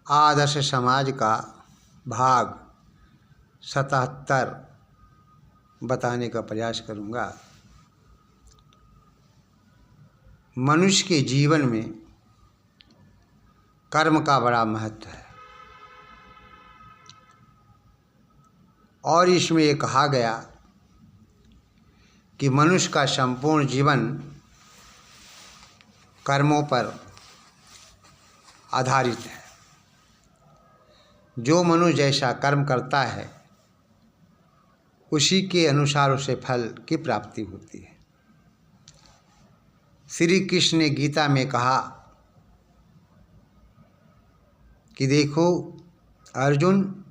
आदर्श समाज का भाग 77 बताने का प्रयास करूँगा। मनुष्य के जीवन में कर्म का बड़ा महत्व है और इसमें ये कहा गया कि मनुष्य का संपूर्ण जीवन कर्मों पर आधारित है। जो मनुष्य जैसा कर्म करता है उसी के अनुसार उसे फल की प्राप्ति होती है। श्री कृष्ण ने गीता में कहा कि देखो अर्जुन,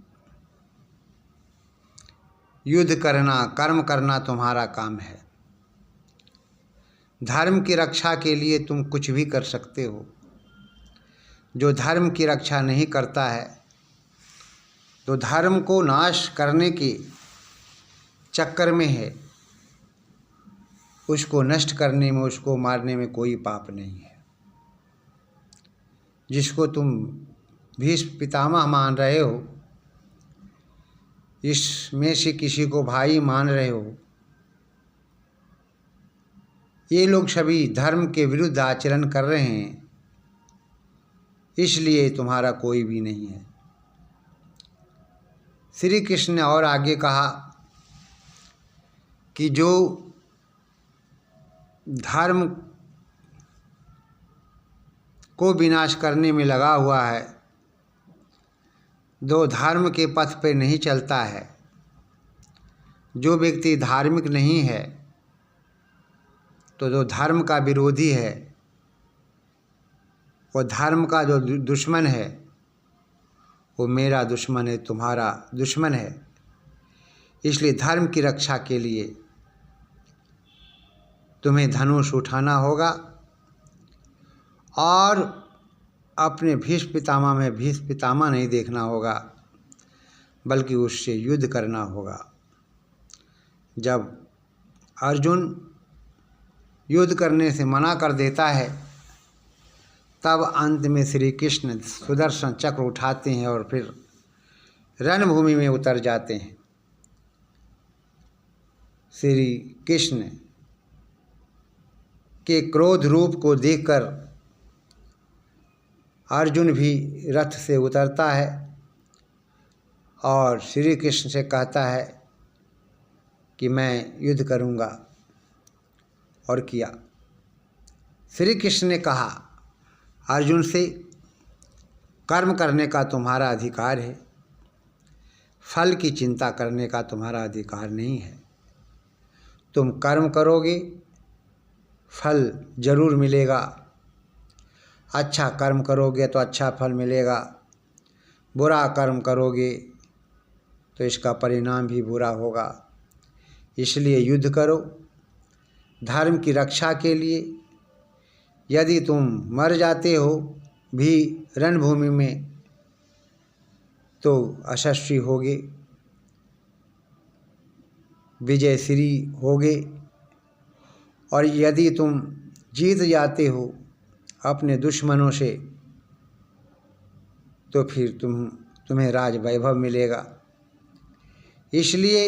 युद्ध करना, कर्म करना तुम्हारा काम है। धर्म की रक्षा के लिए तुम कुछ भी कर सकते हो। जो धर्म की रक्षा नहीं करता है, तो धर्म को नाश करने के चक्कर में है, उसको नष्ट करने में, उसको मारने में कोई पाप नहीं है। जिसको तुम भीष्म पितामह मान रहे हो, इसमें से किसी को भाई मान रहे हो, ये लोग सभी धर्म के विरुद्ध आचरण कर रहे हैं, इसलिए तुम्हारा कोई भी नहीं है। श्री कृष्ण ने और आगे कहा कि जो धर्म को विनाश करने में लगा हुआ है, जो धर्म के पथ पे नहीं चलता है, जो व्यक्ति धार्मिक नहीं है, तो जो धर्म का विरोधी है, वो धर्म का जो दुश्मन है, वो मेरा दुश्मन है, तुम्हारा दुश्मन है। इसलिए धर्म की रक्षा के लिए तुम्हें धनुष उठाना होगा और अपने भीष्म पितामह में भीष्म पितामह नहीं देखना होगा, बल्कि उससे युद्ध करना होगा। जब अर्जुन युद्ध करने से मना कर देता है, तब अंत में श्री कृष्ण सुदर्शन चक्र उठाते हैं और फिर रणभूमि में उतर जाते हैं। श्री कृष्ण के क्रोध रूप को देखकर अर्जुन भी रथ से उतरता है और श्री कृष्ण से कहता है कि मैं युद्ध करूंगा, और किया। श्री कृष्ण ने कहा अर्जुन से, कर्म करने का तुम्हारा अधिकार है, फल की चिंता करने का तुम्हारा अधिकार नहीं है। तुम कर्म करोगे, फल जरूर मिलेगा। अच्छा कर्म करोगे तो अच्छा फल मिलेगा, बुरा कर्म करोगे तो इसका परिणाम भी बुरा होगा। इसलिए युद्ध करो धर्म की रक्षा के लिए। यदि तुम मर जाते हो भी रणभूमि में तो यशस्वी होगे, विजयश्री होगे, और यदि तुम जीत जाते हो अपने दुश्मनों से, तो फिर तुम्हें राज वैभव मिलेगा। इसलिए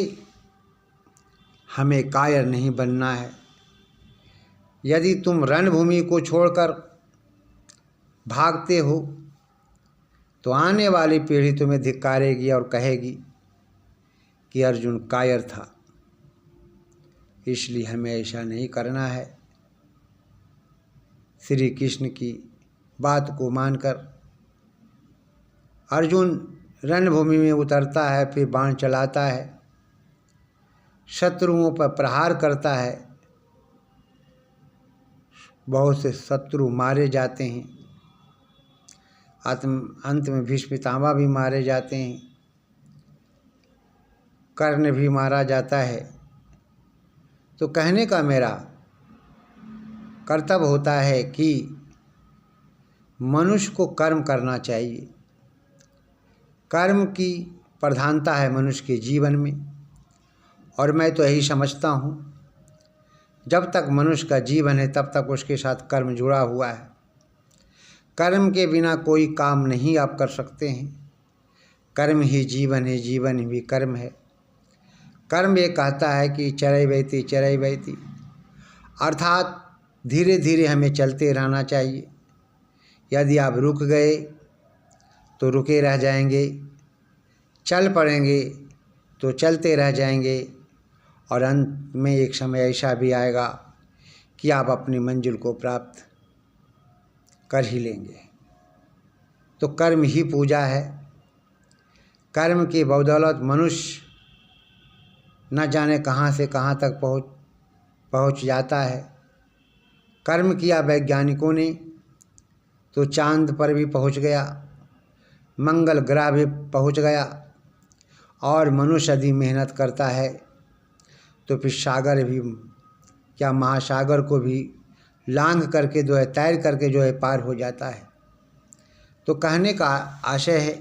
हमें कायर नहीं बनना है। यदि तुम रणभूमि को छोड़कर भागते हो, तो आने वाली पीढ़ी तुम्हें धिक्कारेगी और कहेगी कि अर्जुन कायर था। इसलिए हमें ऐसा नहीं करना है। श्री कृष्ण की बात को मानकर अर्जुन रणभूमि में उतरता है, फिर बाण चलाता है, शत्रुओं पर प्रहार करता है। बहुत से शत्रु मारे जाते हैं। अंत में भीष्म पितामह भी मारे जाते हैं, कर्ण भी मारा जाता है। तो कहने का मेरा कर्तव्य होता है कि मनुष्य को कर्म करना चाहिए। कर्म की प्रधानता है मनुष्य के जीवन में, और मैं तो यही समझता हूँ, जब तक मनुष्य का जीवन है तब तक उसके साथ कर्म जुड़ा हुआ है। कर्म के बिना कोई काम नहीं आप कर सकते हैं। कर्म ही जीवन है, जीवन ही कर्म है। कर्म ये कहता है कि चरई बहती, अर्थात धीरे धीरे हमें चलते रहना चाहिए। यदि आप रुक गए तो रुके रह जाएंगे, चल पड़ेंगे तो चलते रह जाएंगे, और अंत में एक समय ऐसा भी आएगा कि आप अपनी मंजिल को प्राप्त कर ही लेंगे। तो कर्म ही पूजा है। कर्म की बदौलत मनुष्य न जाने कहाँ से कहाँ तक पहुँच जाता है। कर्म किया वैज्ञानिकों ने तो चांद पर भी पहुँच गया, मंगल ग्रह भी पहुँच गया, और मनुष्य यदि मेहनत करता है तो फिर सागर भी, क्या महासागर को भी लांघ करके जो है, तैर करके जो है पार हो जाता है। तो कहने का आशय है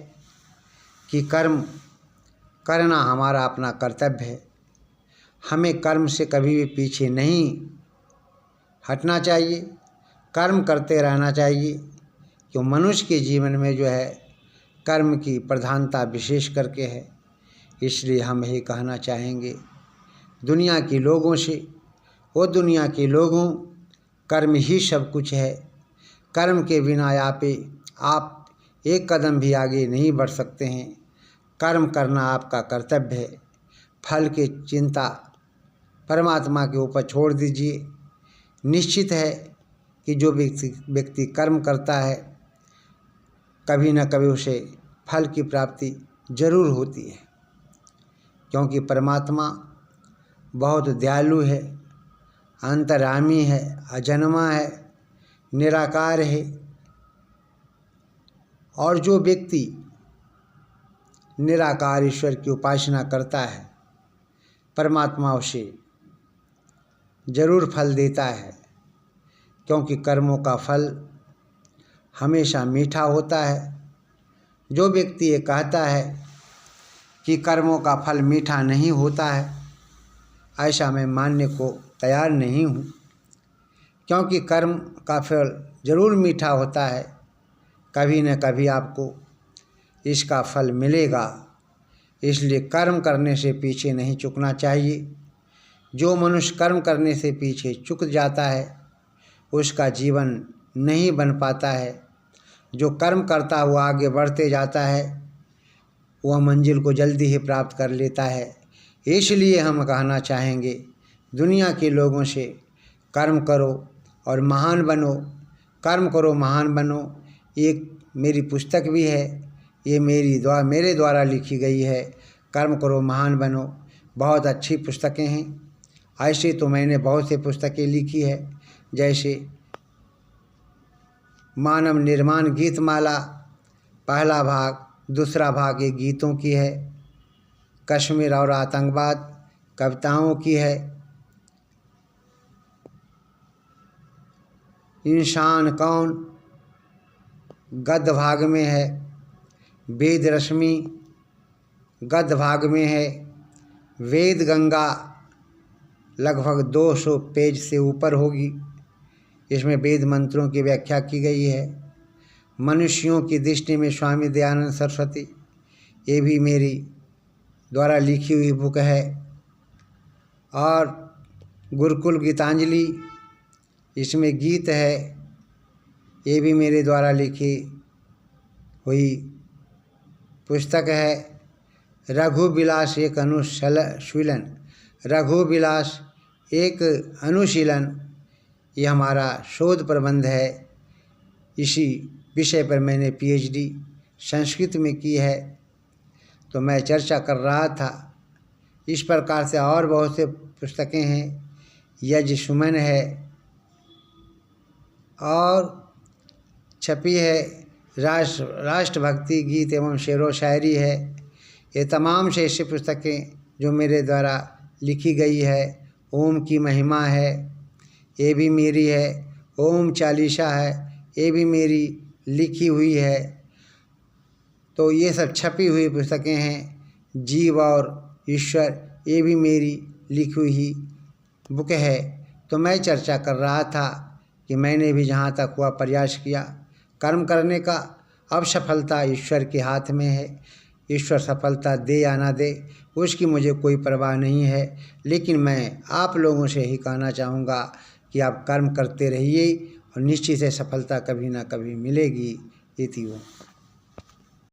कि कर्म करना हमारा अपना कर्तव्य है। हमें कर्म से कभी भी पीछे नहीं हटना चाहिए, कर्म करते रहना चाहिए। क्यों मनुष्य के जीवन में जो है कर्म की प्रधानता विशेष करके है। इसलिए हम यही कहना चाहेंगे दुनिया के लोगों से, वो दुनिया के लोगों, कर्म ही सब कुछ है। कर्म के बिना आप एक कदम भी आगे नहीं बढ़ सकते हैं। कर्म करना आपका कर्तव्य है। फल की चिंता परमात्मा के ऊपर छोड़ दीजिए। निश्चित है कि जो व्यक्ति कर्म करता है कभी न कभी उसे फल की प्राप्ति जरूर होती है, क्योंकि परमात्मा बहुत दयालु है, अंतर्यामी है, अजन्मा है, निराकार है। और जो व्यक्ति निराकार ईश्वर की उपासना करता है परमात्मा उसे जरूर फल देता है, क्योंकि कर्मों का फल हमेशा मीठा होता है। जो व्यक्ति ये कहता है कि कर्मों का फल मीठा नहीं होता है, ऐसा मैं मानने को तैयार नहीं हूँ, क्योंकि कर्म का फल जरूर मीठा होता है। कभी न कभी आपको इसका फल मिलेगा। इसलिए कर्म करने से पीछे नहीं चुकना चाहिए। जो मनुष्य कर्म करने से पीछे चुक जाता है उसका जीवन नहीं बन पाता है। जो कर्म करता हुआ आगे बढ़ते जाता है वह मंजिल को जल्दी ही प्राप्त कर लेता है। इसलिए हम कहना चाहेंगे दुनिया के लोगों से, कर्म करो और महान बनो, कर्म करो महान बनो। एक मेरी पुस्तक भी है, ये मेरे द्वारा लिखी गई है, कर्म करो महान बनो। बहुत अच्छी पुस्तकें हैं। ऐसे तो मैंने बहुत सी पुस्तकें लिखी है, जैसे मानव निर्माण गीतमाला पहला भाग, दूसरा भाग ये गीतों की है। कश्मीर और आतंकवाद कविताओं की है। इंसान कौन गद्य भाग में है। वेद रश्मि गद्य भाग में है। वेद गंगा लगभग 200 पेज से ऊपर होगी। इसमें वेद मंत्रों की व्याख्या की गई है। मनुष्यों की दृष्टि में स्वामी दयानंद सरस्वती, ये भी मेरी द्वारा लिखी हुई बुक है। और गुरुकुल गीतांजलि, इसमें गीत है, ये भी मेरे द्वारा लिखी हुई पुस्तक है। रघुविलास एक अनुशीलन, रघुविलास एक अनुशीलन, ये हमारा शोध प्रबंध है। इसी विषय पर मैंने PhD संस्कृत में की है, तो मैं चर्चा कर रहा था। इस प्रकार से और बहुत से पुस्तकें हैं। यज्ञ सुमन है और छपी है। राष्ट्रभक्ति गीत एवं शेरो शायरी है। ये तमाम से ऐसी पुस्तकें जो मेरे द्वारा लिखी गई है। ओम की महिमा है, ये भी मेरी है। ओम चालीसा है, ये भी मेरी लिखी हुई है। तो ये सब छपी हुई पुस्तकें हैं। जीव और ईश्वर, ये भी मेरी लिखी हुई बुक है। तो मैं चर्चा कर रहा था कि मैंने भी जहाँ तक हुआ प्रयास किया, कर्म करने का। अब सफलता ईश्वर के हाथ में है। ईश्वर सफलता दे या ना दे उसकी मुझे कोई परवाह नहीं है, लेकिन मैं आप लोगों से ही कहना चाहूँगा कि आप कर्म करते रहिए और निश्चित है सफलता कभी ना कभी मिलेगी। इति वो।